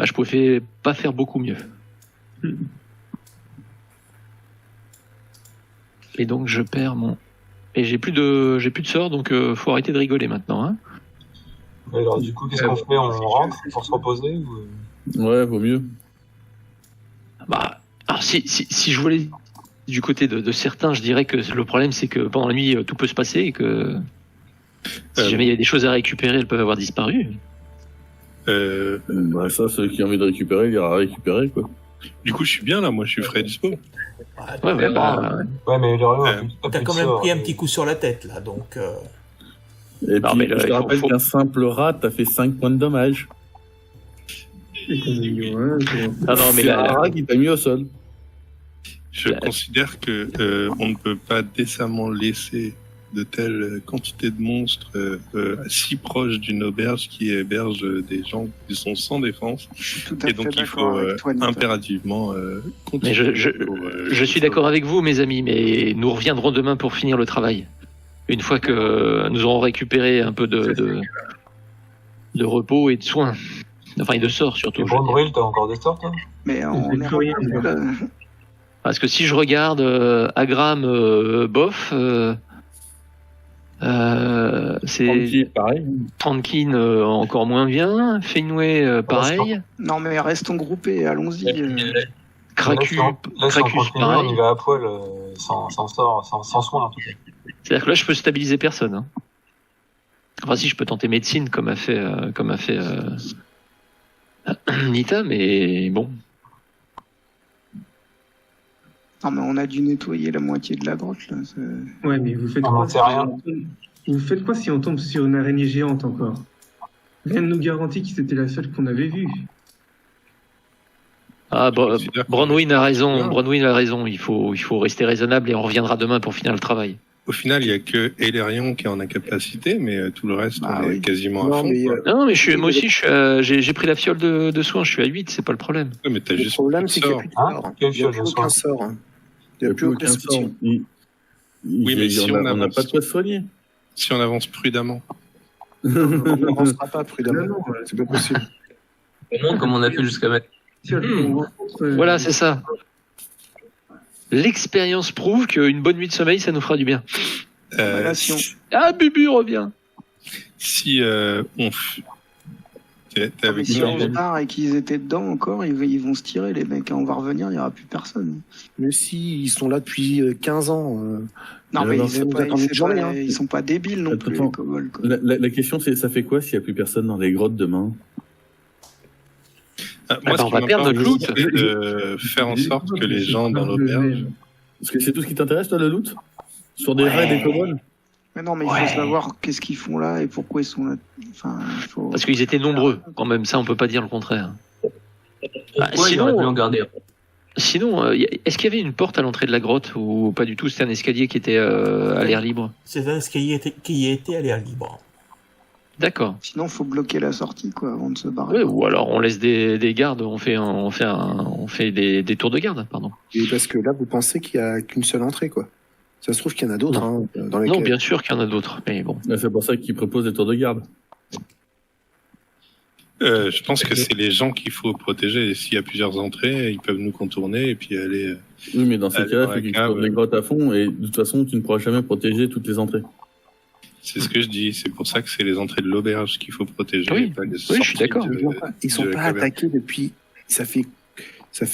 bah, je pouvais pas faire beaucoup mieux. Et donc je perds mon... Et j'ai plus de sort, donc faut arrêter de rigoler maintenant. Hein. Alors du coup, qu'est-ce qu'on fait? On rentre pour se reposer ou... Ouais, vaut mieux. Bah, alors si je voulais du côté de certains, je dirais que le problème c'est que pendant la nuit tout peut se passer et que si jamais il y a des choses à récupérer, elles peuvent avoir disparu. Bah, ça, ceux qui ont envie de récupérer, il ira récupérer, quoi. Du coup, je suis bien là, moi je suis frais et dispo. Ouais, mais Ouais, mais T'as quand même pris un petit coup sur la tête, là, donc... Et Non, puis, mais là, je te il faut- rappelle faut- qu'un simple rat, t'as fait 5 points de dommage. Ah non, mais c'est là, un rat qui t'a mis au sol. Je considère que on ne peut pas décemment laisser de telles quantités de monstres si proches d'une auberge qui héberge des gens qui sont sans défense. Tout à Et donc fait il faut d'accord avec toi, Nicolas. impérativement mais continuer. je suis d'accord avec vous, mes amis, mais nous reviendrons demain pour finir le travail. Une fois que nous aurons récupéré un peu de repos et de soins. Enfin, et de sorts surtout. Et je veux bon, dire. Bril, t'as encore des sorts, toi? Mais on est plus rien, Parce que si je regarde Agram, bof, c'est Tranquille, pareil. Trankin encore moins bien, Fenway pareil, Non, mais restons groupés, allons-y. Krakus, Là, si on Krakus continue, on pareil. y va à poil, sans sort, sans soin, en tout cas. C'est-à-dire que là, je peux stabiliser personne. Hein. Enfin, si je peux tenter médecine comme a fait Nita, mais bon. Non, mais on a dû nettoyer la moitié de la grotte, là. Ouais, mais vous faites On quoi n'en sait rien. Vous faites quoi si on tombe sur une araignée géante encore? Rien ne nous garantit que c'était la seule qu'on avait vue. Ah, considère que- Bronwyn a raison. Bronwyn a raison. Il faut rester raisonnable et on reviendra demain pour finir le travail. Au final, il n'y a que Elerion qui est en incapacité, mais tout le reste, Bah on oui. est quasiment à Non, fond. mais quoi. Non, mais moi aussi, j'ai pris la fiole de soins. Je suis à 8, c'est pas le problème. Ouais, mais t'as le juste problème, plus c'est de qu'il n'y a sorts. plus de sort. Quel Il n'y a fiole plus de aucun soin? sort. Il Il n'y a plus aucun sort. soutien. Oui, mais si on n'a avance- pas de quoi se soigner. Si on avance prudemment. On n'avancera pas Non, prudemment. non, C'est pas possible. Au moins, comme on a fait jusqu'à maintenant. si on rencontre, Voilà, c'est ça. L'expérience prouve qu'une bonne nuit de sommeil, ça nous fera du bien. Relation. Ah, Bubu revient. Si on... T'es Mais avec si nous, on se barre et qu'ils étaient dedans encore, ils vont se tirer, les mecs. On va revenir, il n'y aura plus personne. Mais si, ils sont là depuis 15 ans. Non, mais non, ils sont vous pas, attendez une journée, hein. ils sont pas débiles non plus, Attends. les kobolds, quoi. La question, c'est ça fait quoi s'il n'y a plus personne dans les grottes demain? Moi, bah, ce on qui va perdre m'importe, notre loot. c'est de faire en sorte que les gens dans l'auberge... Parce que c'est tout ce qui t'intéresse, toi, le loot? Sur des raids des kobolds? Mais non, mais il Ouais. faut savoir qu'est-ce qu'ils font là et pourquoi ils sont là. Enfin, il faut... Parce qu'ils étaient nombreux. Quand même, ça, on peut pas dire le contraire. Pourquoi il aurait pu en garder? Sinon, est-ce qu'il y avait une porte à l'entrée de la grotte ou pas du tout? C'était un escalier qui était à l'air libre. C'est un escalier qui était à l'air libre. D'accord. Sinon, faut bloquer la sortie, quoi, avant de se barrer. Ouais, ou alors on laisse des gardes, on fait des tours de garde, pardon. Et parce que là, vous pensez qu'il n'y a qu'une seule entrée, quoi. Ça se trouve qu'il y en a d'autres, hein, dans les Non, bien sûr qu'il y en a d'autres, mais bon. C'est pour ça qu'ils proposent des tours de garde. je pense que c'est les gens qu'il faut protéger. Et s'il y a plusieurs entrées, ils peuvent nous contourner et puis aller... Oui, mais dans ces Allez, cas-là, dans il la faut qu'ils cave. explorent les grottes à fond, et de toute façon, tu ne pourras jamais protéger toutes les entrées. C'est ce que je dis. C'est pour ça que c'est les entrées de l'auberge qu'il faut protéger. Oui. et pas les Oui, je suis sorties d'accord. Ils sont de pas la caverne. attaqués depuis. Ça fait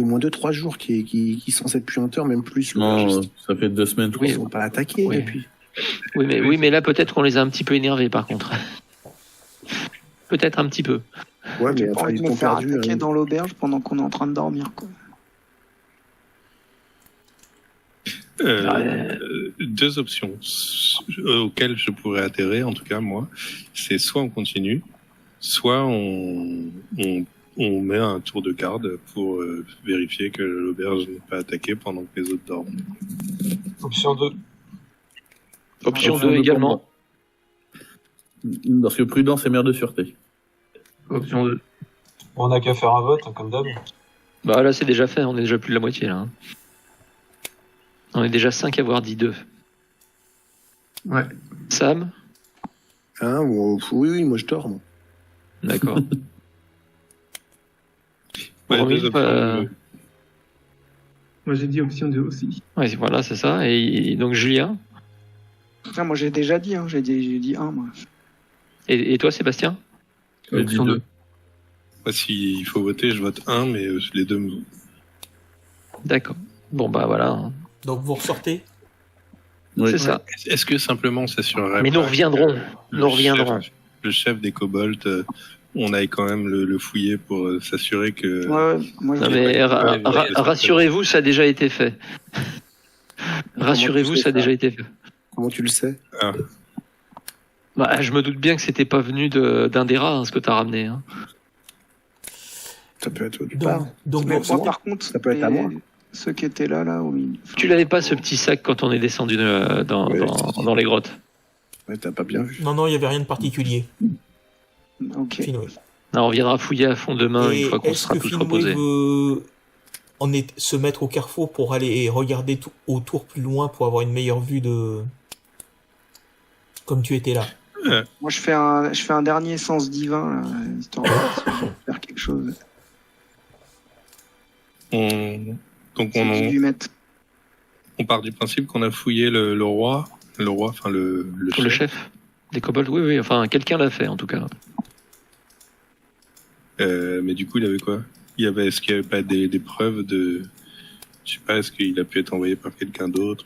au moins 2-3 jours qu'ils sont cette puanteur, même plus. Non, ça fait 2 semaines. Oui. Ils sont pas attaqués Oui. depuis. Oui, mais là, peut-être qu'on les a un petit peu énervés, par contre. Peut-être un petit peu. Ouais, J'ai mais pas enfin, envie ils de me t'ont faire perdu. attaquer dans l'auberge pendant qu'on est en train de dormir, quoi. Deux options auxquelles je pourrais adhérer, en tout cas moi, c'est soit on continue, soit on met un tour de garde pour vérifier que l'auberge n'est pas attaquée pendant que les autres dorment. Option 2. Option Option 2 deux également. Parce que prudence est mère de sûreté. Option 2. On n'a qu'à faire un vote, hein, comme d'hab. Bah là, c'est déjà fait, on est déjà plus de la moitié, là. Hein. On est déjà 5 à avoir dit 2. Ouais. Sam? Hein, oui, moi je dors. Moi. D'accord. Ouais, Romy, deux options. Moi, j'ai dit option 2 aussi. Ouais, voilà, c'est ça. Et donc Julien. Ah, moi, j'ai déjà dit, hein. J'ai dit 1, moi. Et toi, Sébastien? Option 2. Moi, s'il faut voter, je vote 1, mais les deux. D'accord. Bon, bah voilà. Donc vous ressortez. Oui. C'est ça. Est-ce que simplement on s'assurerait Mais pas nous reviendrons. que Nous reviendrons. Le chef des kobolds, on aille quand même le fouiller pour s'assurer que. Ouais, moi, Non, je mais Ouais, rassurez-vous, ça a déjà été fait. Rassurez-vous, ça a déjà été fait. Comment tu le sais? Bah, je me doute bien que c'était pas venu d'un des rats, ce que t'as ramené. Hein. Ça peut être du Donc, part. donc Mais vous moi, ressortez. par contre, Ça peut être à moi. ceux qui étaient là, oui. Tu l'avais pas, ce petit sac, quand on est descendu dans les grottes? Ouais, t'as pas bien vu. Non, il n'y avait rien de particulier. Ok. Finwë. Non, on viendra fouiller à fond demain, Et une fois qu'on est-ce sera que tous Finwë reposés. veut se mettre au carrefour pour aller regarder tout autour plus loin pour avoir une meilleure vue de... Comme tu étais là. Moi, je fais un dernier sens divin, là, histoire de voir si je peux faire quelque chose. Donc Si je lui mette. on part du principe qu'on a fouillé le roi, enfin le Le chef des kobolds, oui, enfin, quelqu'un l'a fait, en tout cas. Mais du coup, il avait quoi? Est-ce qu'il n'y avait pas des preuves de... Je sais pas, est-ce qu'il a pu être envoyé par quelqu'un d'autre?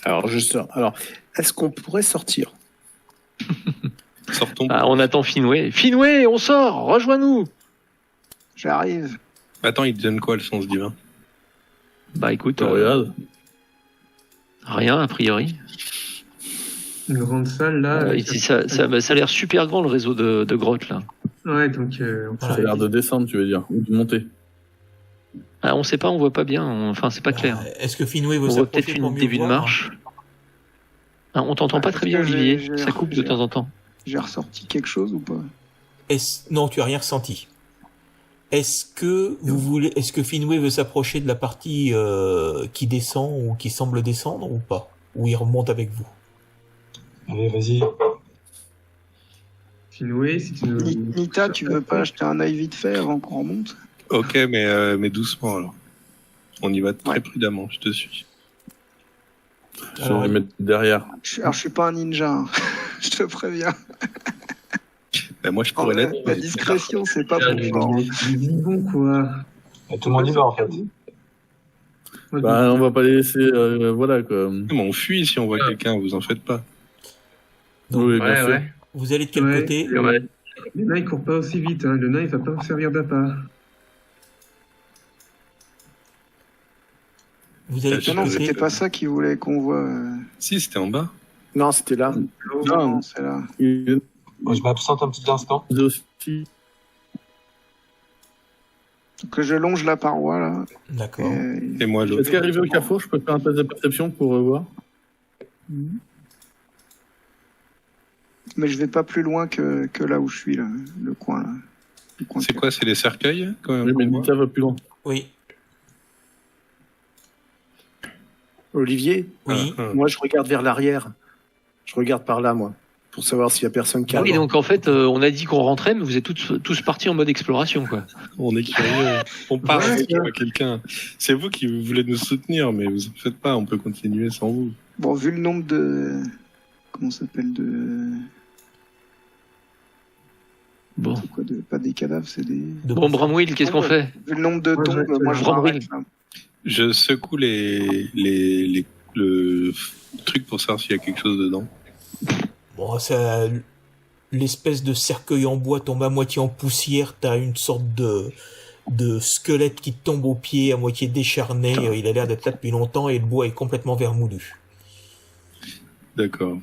Alors, je sors. Alors, est-ce qu'on pourrait sortir? Sortons. Ah, on attend Finwë. Finwë, on sort, rejoins-nous. J'arrive. Attends, il te donne quoi le sens divin? Bah écoute, Regarde. rien a priori. Une grande salle, là. Ici, ça a l'air super grand, le réseau de grottes là. Ouais, donc... Ça a l'air de descendre, tu veux dire, ou de monter. Ah, on sait pas, on voit pas bien, enfin c'est pas clair. Est-ce que Finwë veut On voit peut-être s'approcher pour une mieux début de voir marche. Ah, on t'entend pas très bien, Est-ce que Olivier, j'ai- ça coupe de j'ai- temps en temps. J'ai ressorti quelque chose ou pas? Non, tu as rien ressenti. Est-ce que Finwë veut s'approcher de la partie qui descend ou qui semble descendre ou pas? Ou il remonte avec vous? Allez, vas-y. Finwë, si tu veux... Nita, tu veux pas acheter un œil vite fait avant qu'on remonte? Ok, mais doucement alors. On y va très prudemment, je te suis. Je vais les mettre derrière. Alors, je suis pas un ninja, hein. Je te préviens. Ben, moi, je En pourrais vrai, l'être. la discrétion, c'est pas trop fort. Bon, quoi. Et tout le monde y va, en fait. Moi, Bah, on va pas les laisser, voilà, quoi. Mais on fuit si on voit quelqu'un, vous en faites pas. Donc, Oui, bien sûr. vous allez de quel Ouais. côté? Ouais. Le nain, il court pas aussi vite. Hein. Le nain, il va pas servir d'appât. Vous allez de Je quel Non, sais côté? c'était pas ça qu'il voulait qu'on voit. Si, c'était en bas. Non, c'était là. Non, c'est là. Il Bon, je m'absente un petit instant. est aussi. Que je longe la paroi, là. D'accord. Et moi, l'autre. Est-ce qu'arrivé au carrefour, je peux faire un test de perception pour voir? Mais je vais pas plus loin que là où je suis, là. Le coin, là. Le coin C'est quoi? C'est les cercueils quand même, Oui, mais qu'on voit Nita va plus loin. Oui. Olivier, Oui. moi, je regarde vers l'arrière. Je regarde par là, moi, pour savoir s'il y a personne qui Ah oui, arrive. donc en fait, on a dit qu'on rentrait, mais vous êtes tous partis en mode exploration, quoi. On est curieux. On part Ouais, si on voit quelqu'un. C'est vous qui voulez nous soutenir, mais vous en faites pas. On peut continuer sans vous. Bon, vu le nombre de... Comment ça s'appelle Bon. C'est quoi Pas des cadavres, c'est des... Bon, Bramwell, qu'est-ce qu'on fait? Vu le nombre de Ouais, tombes, ouais, moi je Bramwell. m'arrête, là. Je secoue le truc pour savoir s'il y a quelque chose dedans. Bon, ça, l'espèce de cercueil en bois tombe à moitié en poussière. T'as une sorte de squelette qui te tombe au pied à moitié décharné. Il a l'air d'être là depuis longtemps et le bois est complètement vermoulu. D'accord.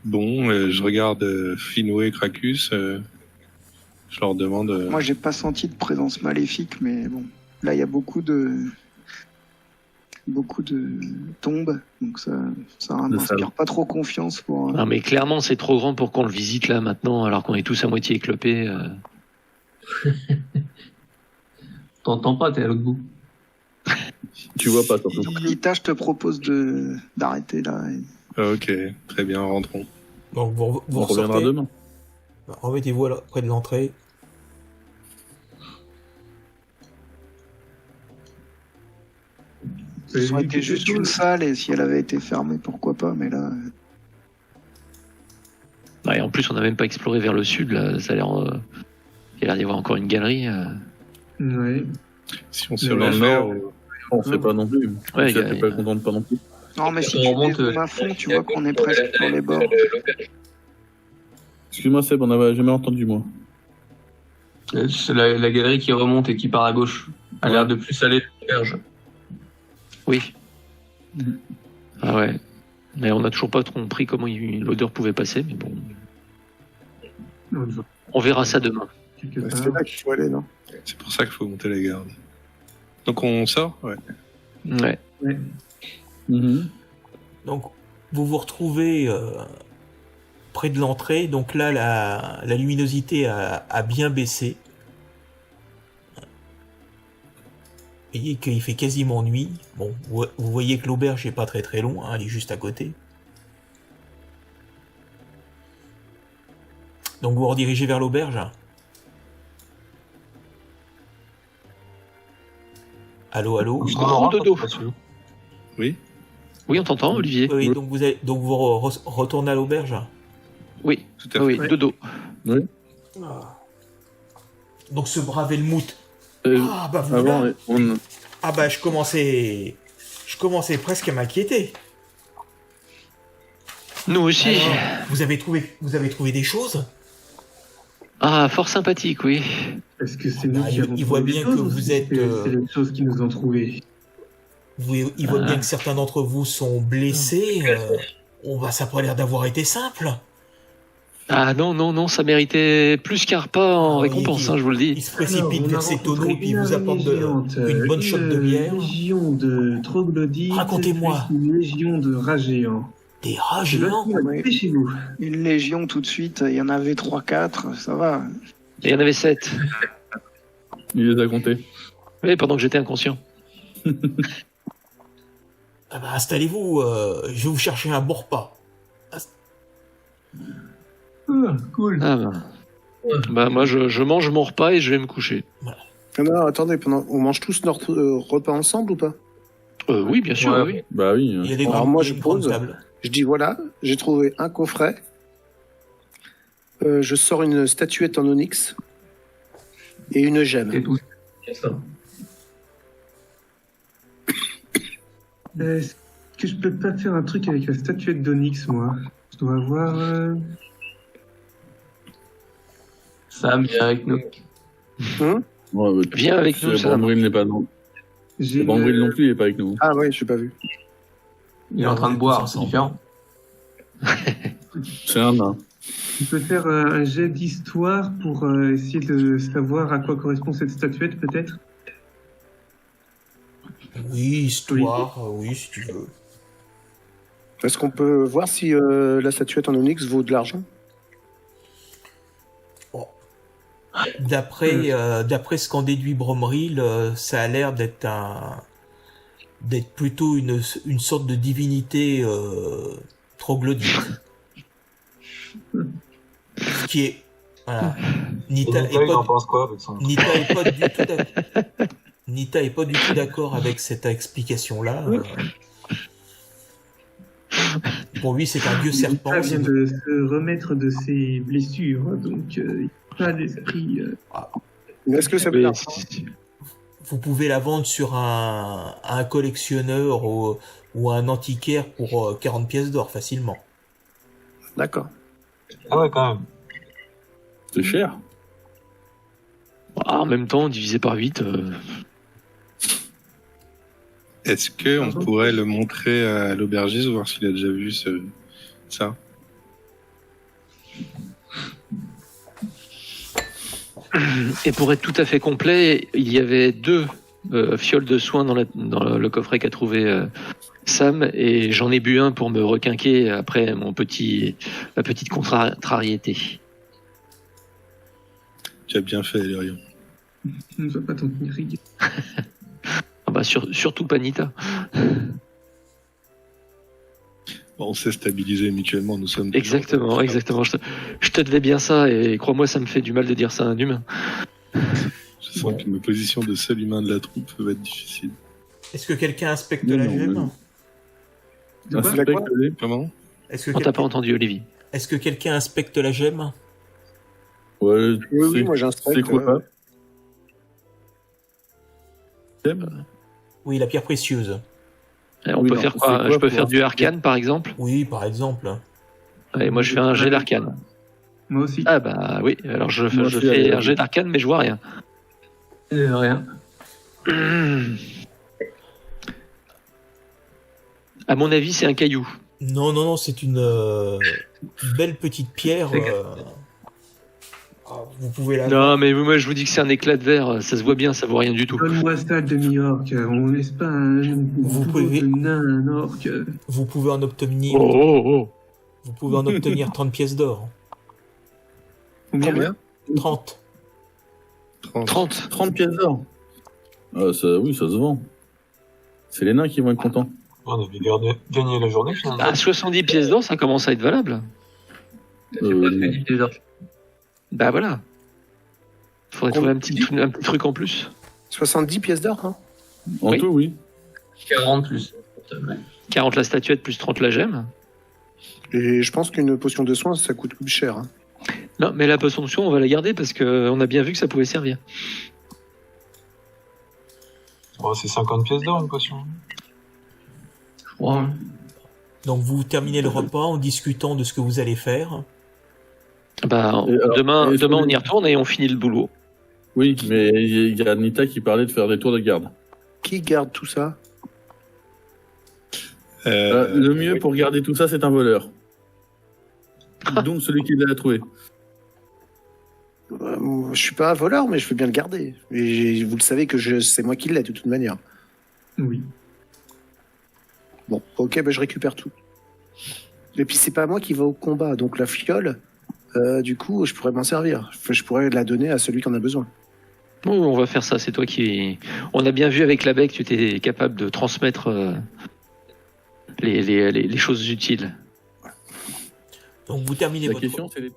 Bon, je regarde Finwë et Krakus. Je leur demande. Moi j'ai pas senti de présence maléfique, mais bon. Là il y a beaucoup de tombes, donc ça m'inspire pas trop confiance pour... Non, mais clairement, c'est trop grand pour qu'on le visite là maintenant, alors qu'on est tous à moitié éclopés. T'entends pas, t'es à l'autre bout. Tu vois pas, surtout. Donc Nita, je te propose d'arrêter là. Ok, très bien, rentrons. Donc vous On reviendra ressortez. demain. Remettez-vous près de l'entrée. Ça aurait été juste une salle et si elle avait été fermée, pourquoi pas, mais là. Ouais, et en plus, on n'a même pas exploré vers le sud, là. Ça a l'air. Il y a l'air d'y avoir encore une galerie. Ouais. Si on se Dans le réfère, nord, on ne sait pas non plus. Ouais, Ça, t'es pas contente pas non plus. Non, mais si On tu remonte, dézoomes à fond, tu vois qu'on est presque sur les bords. Excuse-moi Seb, on n'avait jamais entendu moi. C'est la galerie qui remonte et qui part à gauche. A l'air de plus aller de l'auberge. Oui. Ah ouais. Mais on n'a toujours pas compris comment l'odeur pouvait passer, mais bon. Non, je vois On verra ça demain. quelque Bah, part. c'est là qu'il faut aller, non? c'est pour ça qu'il faut monter la garde. Donc on sort. Ouais. Ouais. Ouais. Mhm. Donc, vous vous retrouvez près de l'entrée. Donc là, la luminosité a bien baissé. Vous voyez qu'il fait quasiment nuit. Bon, vous voyez que l'auberge n'est pas très très loin, hein, elle est juste à côté. Donc vous redirigez vers l'auberge. Allô, allô. Dodo. Oui. Oui, on t'entend, Olivier. Oui, donc vous retournez à l'auberge. Oui, Tout à fait. oui, Ouais. Dodo. Donc ce brave Helmut. Ah bah vous Avant, là. on... Ah bah je commençais presque à m'inquiéter. Nous aussi. Alors, vous avez trouvé des choses? Ah, fort sympathique, oui. Est-ce que c'est nous Ah, qui il avons voit trouvé bien des choses que ou vous c'est- êtes, C'est les choses qui nous ont trouvés. Il voit bien que certains d'entre vous sont blessés. Ça n'a pas l'air d'avoir été simple. Ah non, ça méritait plus qu'un repas en Ah oui, récompense, il- hein, je vous le Il dis. se précipite Alors, on vers a ses rencontré tonneaux puis il vous une apporte géante, une bonne shot de bière. Une légion de troglodytes. Racontez-moi. Plus une légion de rats géants. Des rats Je géants. vais chez vous. Une légion tout de suite, il y en avait 3-4, ça va. Et il y en avait 7. il les a comptés. Oui, pendant que j'étais inconscient. Ah bah, installez-vous, je vais vous chercher un bon repas. Ah, cool. Ah bah moi, je mange mon repas et je vais me coucher. Ah non, attendez, on mange tous notre repas ensemble ou pas? Oui, bien sûr, Ouais. oui. Bah oui. Il y a des Alors, grandes, moi, des je grandes pose. tables. Je dis voilà, j'ai trouvé un coffret. Je sors une statuette en onyx et une Et gemme. tout. Ça. Est-ce que je peux pas faire un truc avec la statuette d'Onyx, moi? Je dois avoir... Sam, viens avec nous. Ouais, bah, Viens avec nous, Sam. Brandril n'est pas non. J'ai Brandril le- non plus, il est pas avec nous. Ah oui, je n'ai pas vu. Il est en train de boire, c'est différent. C'est un nain. Tu peux faire un jet d'histoire pour essayer de savoir à quoi correspond cette statuette, peut-être? Oui, histoire, oui, si tu veux. Est-ce qu'on peut voir si la statuette en onyx vaut de l'argent? D'après ce qu'en déduit Bromril, ça a l'air d'être plutôt une sorte de divinité troglodyte. Ce qui est, voilà. Nita Et il en pense quoi avec son... Nita est pas du tout d'accord avec cette explication-là. Pour lui, c'est un vieux serpent. Il vient de se remettre de ses blessures, donc pas d'esprit. Mais est-ce que ça vaut Mais l'argent? Vous pouvez la vendre sur un collectionneur ou un antiquaire pour 40 pièces d'or facilement. D'accord. Ah ouais, quand même. C'est cher. En même temps, divisé par 8. Est-ce qu'on pourrait le montrer à l'aubergiste, voir s'il a déjà vu ça? Et pour être tout à fait complet, il y avait 2 fioles de soins dans le coffret qu'a trouvé Sam, et j'en ai bu un pour me requinquer après ma petite contrariété. Tu as bien fait, Lérion. On ne va pas t'en tenir rigueur. Ah bah surtout pas Nita. Bon, on s'est stabilisé mutuellement, nous sommes... Exactement. Je te devais bien ça, et crois-moi, ça me fait du mal de dire ça à un humain. Je sens que ma position de seul humain de la troupe va être difficile. Est-ce que quelqu'un inspecte la gemme? De quoi Inspecte-les. Comment? Est-ce que On t'a quelqu'un pas entendu, Olivier. est-ce que quelqu'un inspecte la gemme? Ouais, Oui, moi j'inspecte. c'est quoi Oui, la pierre précieuse. On Oui, peut non, faire c'est quoi? quoi Je peux pour faire du arcane, par exemple. Oui, par exemple. Et moi, je fais un jet d'arcane. Moi aussi. Ah bah oui, alors je Moi aussi, fais allez, un jet d'arcane, mais je vois rien. Rien. À mon avis, c'est un caillou. Non, non, non, c'est une belle petite pierre. Vous pouvez la Non, mais moi, je vous dis que c'est un éclat de verre. Ça se voit bien, ça vaut rien du tout. Donne-moi ça, demi-orc. On laisse pas Vous pouvez- un orc. vous pouvez en obtenir Oh, oh, oh. vous pouvez en obtenir 30 pièces d'or. Combien? 30. 30. 30 pièces d'or. Ah, ça, oui, ça se vend. C'est les nains qui vont être contents. On avait gagné la journée finalement. À 70 pièces d'or, ça commence à être valable. Euh, Bah voilà. Faudrait trouver un petit truc en plus. 70 pièces d'or, hein. En Oui. tout, oui. 40 plus. 40 la statuette plus 30 la gemme. Et je pense qu'une potion de soin, ça coûte plus cher. Hein. Non, mais la potion de soin, on va la garder parce qu'on a bien vu que ça pouvait servir. Bon, c'est 50 pièces d'or une potion. Je crois. Donc vous terminez le repas en discutant de ce que vous allez faire. Bah, Et alors, demain, est-ce demain qu'on- on y retourne et on finit le boulot. Oui, mais il y a Anita qui parlait de faire des tours de garde. Qui garde tout ça? Le mieux pour garder tout ça, c'est un voleur. Donc celui qui l'a trouvé. Je suis pas un voleur, mais je veux bien le garder. Et vous le savez que c'est moi qui l'ai, de toute manière. Oui. Bon, ok, bah, je récupère tout. Et puis c'est pas moi qui va au combat, donc la fiole, du coup, je pourrais m'en servir. Enfin, je pourrais la donner à celui qui en a besoin. Bon, on va faire ça, c'est toi qui... On a bien vu avec l'abbé que tu étais capable de transmettre les choses utiles. Donc vous terminez La votre question, c'est les...